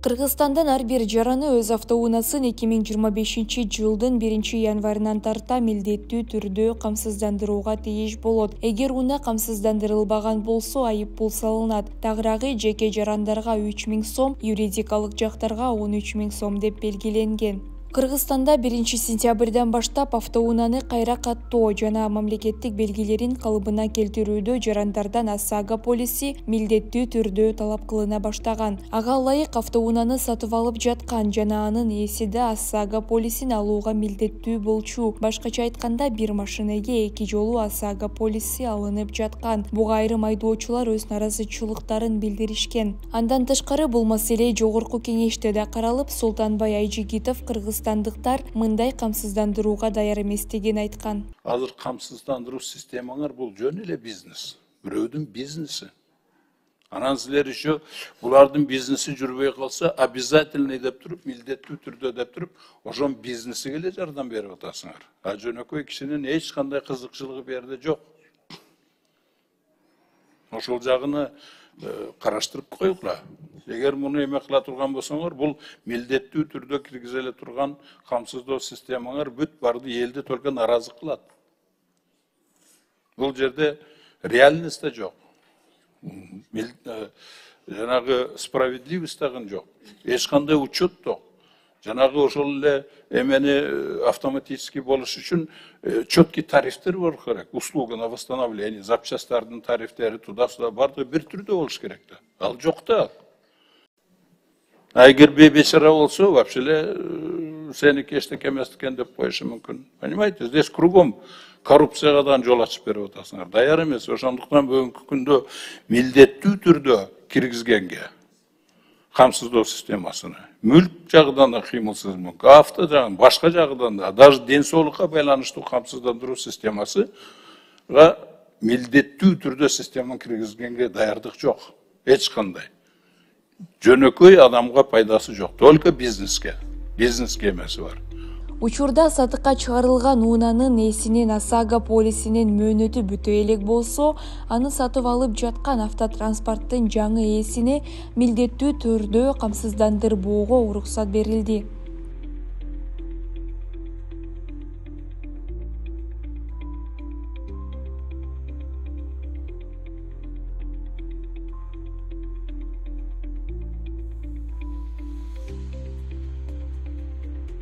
Кыргызстандан ар бир жараны өз автоунаасын 2025-жылдын 1-январынан тарта милдеттүү түрдө камсыздандырууга тийиш болот. Эгер унаа камсыздандырылбаган болсо айыппул салынат. Тагыраагы жеке жарандарга 3000 сом, юридикалык жактарга 13000 сом деп белгиленген. Кыргызстанда 1-сентябрдан баштап автоунааны кайра каттоо жана мамлекеттик белгилерин калыбына келтирүүдө жарандардан ОСАГО полиси милдеттүү түрдө талап кылына баштаган. Ага ылайык автоунааны сатып алып жаткан жана анын ээси да ОСАГО полисин алууга милдеттүү болчу. Башкача айтканда, бир машинеге 2 жолу ОСАГО полиси алынып жаткан. Буга айрым айдоочулар өз наразычылыктарын билдиришкен. Андан тышкары бул маселе жогорку кеңеште да каралып, Султанбай Айжигитов кыргызстандыктар мындай камсыздандырууга даяр эместигин айткан. Азыр камсыздандыруу системаңар бул жөн эле бизнес. Бирөөдүн бизнеси. Анан силер еще булардын бизнеси жүрбөй калса, обязательно деп туруп, милдеттүү түрдө деп туруп, ошон бизнесиге эле жардам берип атасыңар. А жөнөкөй кишинин эч кандай кызыкчылыгы берде жок. Ошол жагыны караштырып койгула. Эгер муну эме кыла турган болсоңор, бул милдеттүү түрдө киргизе эле турган камсыздоо системаңар бүт барды элди только наразы кылат. Бул жерде реальность да жок. Жанагы справедливость дагы жок. Эч кандай учет жок. Жанагы ошол эле эмени автоматически болуш үчүн четкий тарифтер болуш керек. Услуга на восстановление, запчасттардын тарифтери туда-сюда бардыгы бир түрдө болуш керек да. Ал жок да. А эгер бейбечара болсо, вообще эле сеники эчтеке эмес экен деп коюшу мүмкүн. Понимаете, здесь кругом коррупцияга да жол ачып берип атасыңар. Даяр эмес. Ошондуктан бүгүнкү күндө милдеттүү түрдө киргизгенге камсыздоо системасыны мүлк жагынан да кыймылсыз мүмкүн, авто жагынан, башка жагынан да, даже ден соолукка байланыштуу камсыздандыруу системасыга милдеттүү түрдө системаны киргизгенге даярдык жок. Эч кандай. Жөнөкөй адамга пайдасы жок, только бизнеске эмеси бар. Учурда сатыкка чыгарылган унаанын ээсинин ОСАГО полисинин мөөнөтү бүтө элек болсо, аны сатып алып жаткан автотранспорттун жаңы ээсине милдеттүү түрдө камсыздандырбоого уруксат берилди.